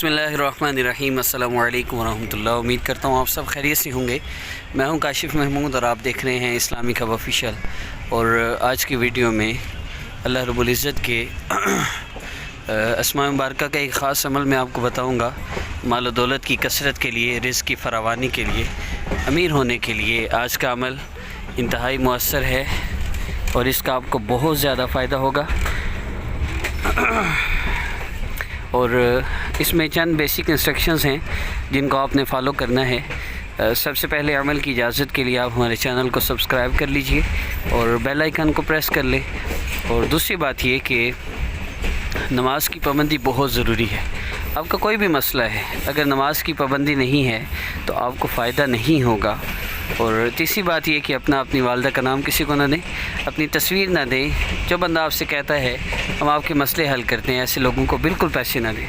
बिस्मिल्लाहिर्रहमानिर्रहीम। अस्सलामु अलैकुम वरहमतुल्लाह। उम्मीद करता हूँ आप सब खैरियत से होंगे। मैं हूँ काशिफ़ महमूद और आप देख रहे हैं इस्लामिक हब ऑफिशियल। और आज की वीडियो में अल्लाह रब्बुल इज़्ज़त के अस्माए मुबारका का एक ख़ास अमल मैं आपको बताऊँगा। माल और दौलत की कसरत के लिए, रिज़्क़ की फरावानी के लिए, अमीर होने के लिए आज का अमल इंतहाई मुअस्सर है और इसका आपको बहुत ज़्यादा फ़ायदा होगा। और इसमें चंद बेसिक इंस्ट्रक्शंस हैं जिनको आपने फॉलो करना है। सबसे पहले अमल की इजाज़त के लिए आप हमारे चैनल को सब्सक्राइब कर लीजिए और बेल आइकन को प्रेस कर लें। और दूसरी बात ये कि नमाज की पाबंदी बहुत ज़रूरी है। आपका कोई भी मसला है, अगर नमाज की पाबंदी नहीं है तो आपको फ़ायदा नहीं होगा। और तीसरी बात ये कि अपनी वालदा का नाम किसी को ना दें, अपनी तस्वीर ना दें। जो बंदा आपसे कहता है हम आपके मसले हल करते हैं, ऐसे लोगों को बिल्कुल पैसे ना दें।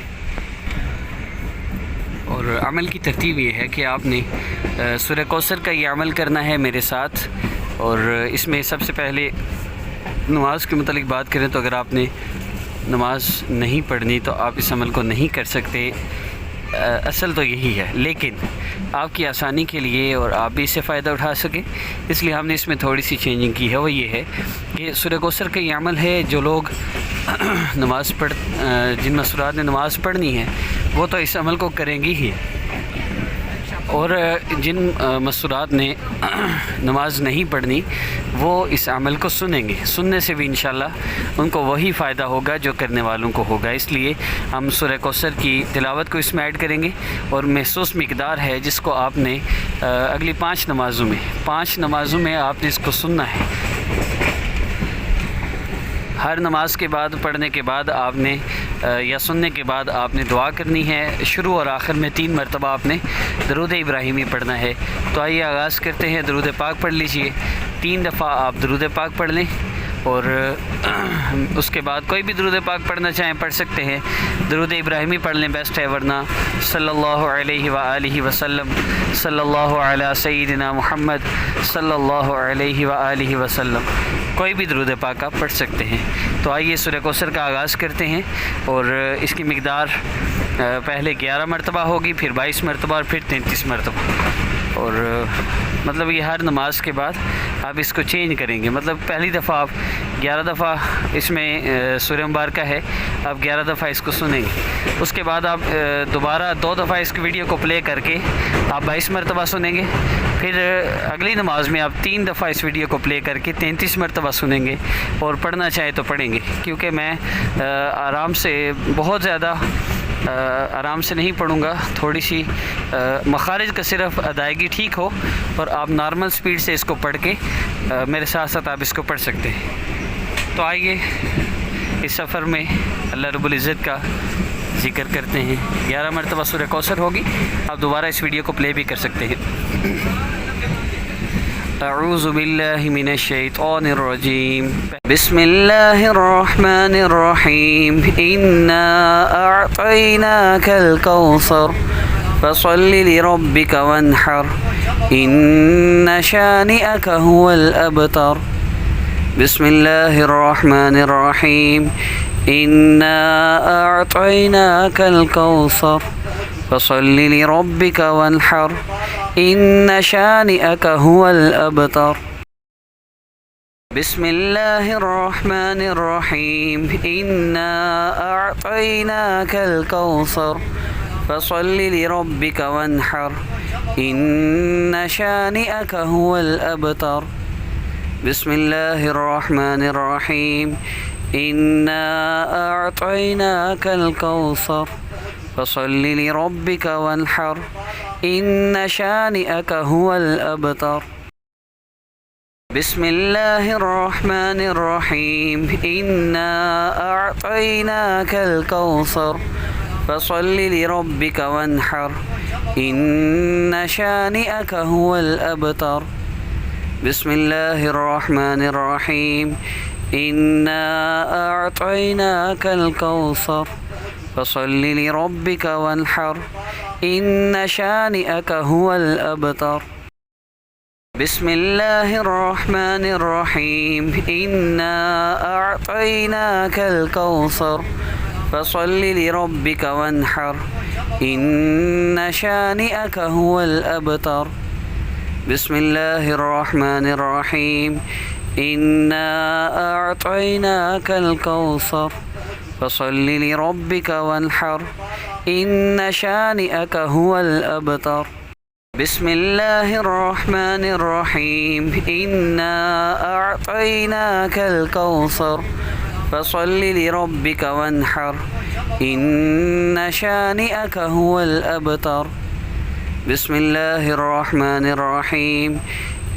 और अमल की तरतीब ये है कि आपने सूरह कौसर का ये अमल करना है मेरे साथ। और इसमें सबसे पहले नमाज के मुतालिक बात करें तो अगर आपने नमाज नहीं पढ़नी तो आप इस अमल को नहीं कर सकते। असल तो यही है, लेकिन आपकी आसानी के लिए और आप भी इससे फ़ायदा उठा सकें इसलिए हमने इसमें थोड़ी सी चेंजिंग की है। वो ये है कि सूरह कौसर का ये अमल है, जो लोग जिन मसूरात ने नमाज़ पढ़नी है वो तो इस अमल को करेंगे ही, और जिन मसूरात ने नमाज नहीं पढ़नी वो इस अमल को सुनेंगे। सुनने से भी इंशाल्लाह उनको वही फ़ायदा होगा जो करने वालों को होगा। इसलिए हम सूरह कौसर की तिलावत को इसमें ऐड करेंगे और महसूस मिक़दार है जिसको आपने अगली 5 नमाज़ों में आपने इसको सुनना है। हर नमाज के बाद पढ़ने के बाद आपने या सुनने के बाद आपने दुआ करनी है। शुरू और आखिर में 3 मरतबा आपने दरूद इब्राहिमी पढ़ना है। तो आइए आगाज़ करते हैं। दरूद पाक पढ़ लीजिए। 3 दफ़ा आप दरूद पाक पढ़ लें और उसके बाद कोई भी दरूद पाक पढ़ना चाहें पढ़ सकते हैं। दरूद इब्राहिमी पढ़ लें, बेस्ट है, वरना सल्लल्लाहु अलैहि व आलिहि वसल्लम, सल्लल्लाहु अला सय्यिदिना मुहम्मद, सल्लल्लाहु अलैहि व आलिहि वसल्लम, कोई भी दरूद पाक आप पढ़ सकते हैं। तो आइए सूरह कौसर का आगाज़ करते हैं। और इसकी मिक़दार पहले 11 मरतबा होगी, फिर 22 मरतबा और फिर 33 मरतबा। और मतलब ये हर नमाज के बाद आप इसको चेंज करेंगे। मतलब पहली दफ़ा आप 11 दफ़ा इसमें सूरह मुबारक है, आप 11 दफ़ा इसको सुनेंगे। उसके बाद आप दोबारा 2 दफ़ा इस वीडियो को प्ले करके आप 22 मरतबा सुनेंगे। फिर अगली नमाज में आप 3 दफ़ा इस वीडियो को प्ले करके 33 मरतबा सुनेंगे। और पढ़ना चाहे तो पढ़ेंगे, क्योंकि मैं आराम से, बहुत ज़्यादा आराम से नहीं पढ़ूँगा। थोड़ी सी मखारिज का सिर्फ अदायगी ठीक हो और आप नॉर्मल स्पीड से इसको पढ़ के मेरे साथ साथ आप इसको पढ़ सकते हैं। तो आइए इस सफ़र में अल्लाह रब्बुल इज़्ज़त का ज़िक्र करते हैं। 11 मरतबा सूरह कौसर होगी। आप दोबारा इस वीडियो को प्ले भी कर सकते हैं। अऊज़ु बिल्लाहि मिनश शैतानिर रजीम। बिस्मिल्लाहिर रहमानिर रहीम। इन्ना अअतैनाकल कौसर फसल्लि लिरब्बिका वन्हर इन्न शानिअका हुवल अबतर। बिस्मिल्लाहिर रहमानिर रहीम। इन्ना अअतैनाकल कौसर फसल्लि लिरब्बिका वन्हर इन्न शानिअका हुवल अबतर। बिस्मिल्लाहिर रहमानिर रहीम। इन्ना अअतैनाकल कौसर फसल्लि लिरब्बिका वन्हर इन्न शानिअका हुवल अबतर। बिस्मिल्लाहिर रहमानिर रहीम। इन्ना अअतैनाकल कौसर फसल्लि लिरब्बिका वन्हर इन्न शानिअका हुवल अबतर। बिस्मिल्लाहिर रहमानिर रहीम। इन्ना अअतैनाकल कौसर फसल्लि लिरब्बिका वन्हर इन्न शानिअका हुवल अबतर। बिस्मिल्लाहिर रहमानिर रहीम। इन्ना अअतैनाकल कौसर फसल्लि लिरब्बिका वन्हर इन्न शानिअका हुवल अबतर। बिस्मिल्लाहिर रहमानिर रहीम। इन्ना अअतैनाकल कौसर फसल्लि लिरब्बिका वन्हर إن شانئك هو الأبتر. بسم الله الرحمن الرحيم. إنا أعطيناك الكوثر فصل لربك وانحر إن شانئك هو الأبتر. بسم الله الرحمن الرحيم. إنا أعطيناك الكوثر فصل لربك وانحر إن شانئك هو الأبتر. بسم الله الرحمن الرحيم.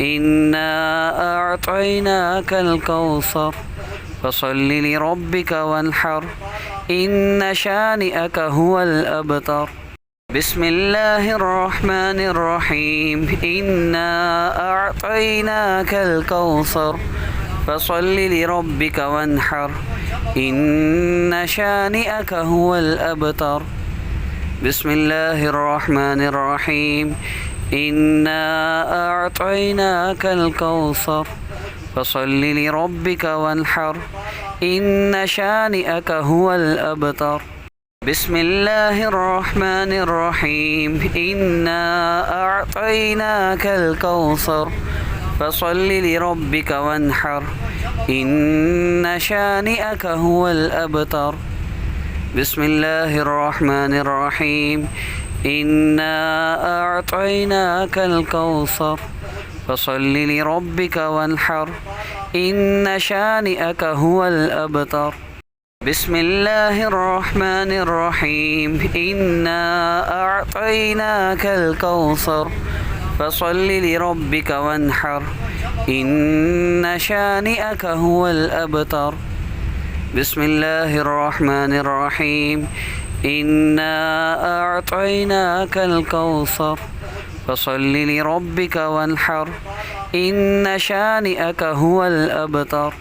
إنا أعطيناك الكوثر فصل لربك وانحر إن شانئك هو الأبتر. بسم الله الرحمن الرحيم. إنا أعطيناك الكوثر فصل لربك وانحر إن شانئك هو الأبتر. بسم الله الرحمن الرحيم. إنا أعطيناك الكوثر فصل لربك وانحر إن شانئك هو الأبتر. بسم الله الرحمن الرحيم. إنا أعطيناك الكوثر فصل لربك وانحر إن شانئك هو الأبتر. بسم الله الرحمن الرحيم. إنا أعطيناك الكوثر فصل لربك وانحر إن شانئك هو الأبتر. بسم الله الرحمن الرحيم. إنا أعطيناك الكوثر فصل لربك وانحر إن شانئك هو الأبتر. بسم الله الرحمن الرحيم. إنا أعطيناك الكوثر فصل لربك وانحر إن شانئك هو الأبتر.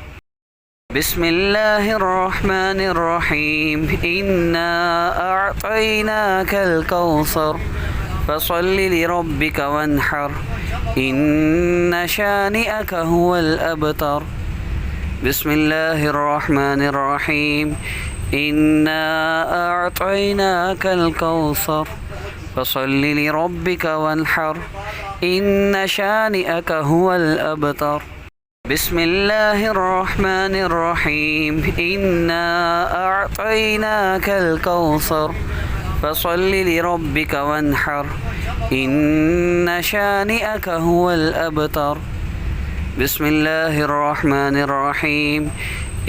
بسم الله الرحمن الرحيم. إنا أعطيناك الكوثر فصل لربك وانحر إن شانئك هو الأبتر. بسم الله الرحمن الرحيم. إنا أعطيناك الكوثر فصل لربك وانحر إن شانئك هو الأبتر. بسم الله الرحمن الرحيم. إنا أعطيناك الكوثر فصل لربك وانحر إن شانئك هو الأبتر. بسم الله الرحمن الرحيم.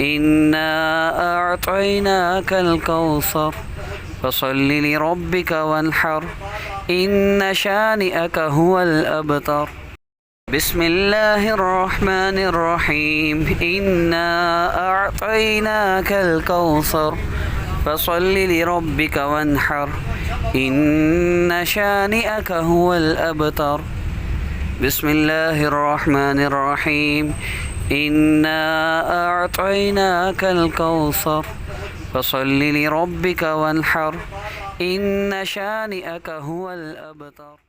إنا أعطيناك الكوثر فصل لربك وانحر إن شانئك هو الأبتر. بسم الله الرحمن الرحيم. إنا أعطيناك الكوثر فصل لربك وانحر إن شانئك هو الأبتر. بسم الله الرحمن الرحيم. إنا أعطيناك الكوثر فصل لربك وانحر إن شانئك هو الأبتر.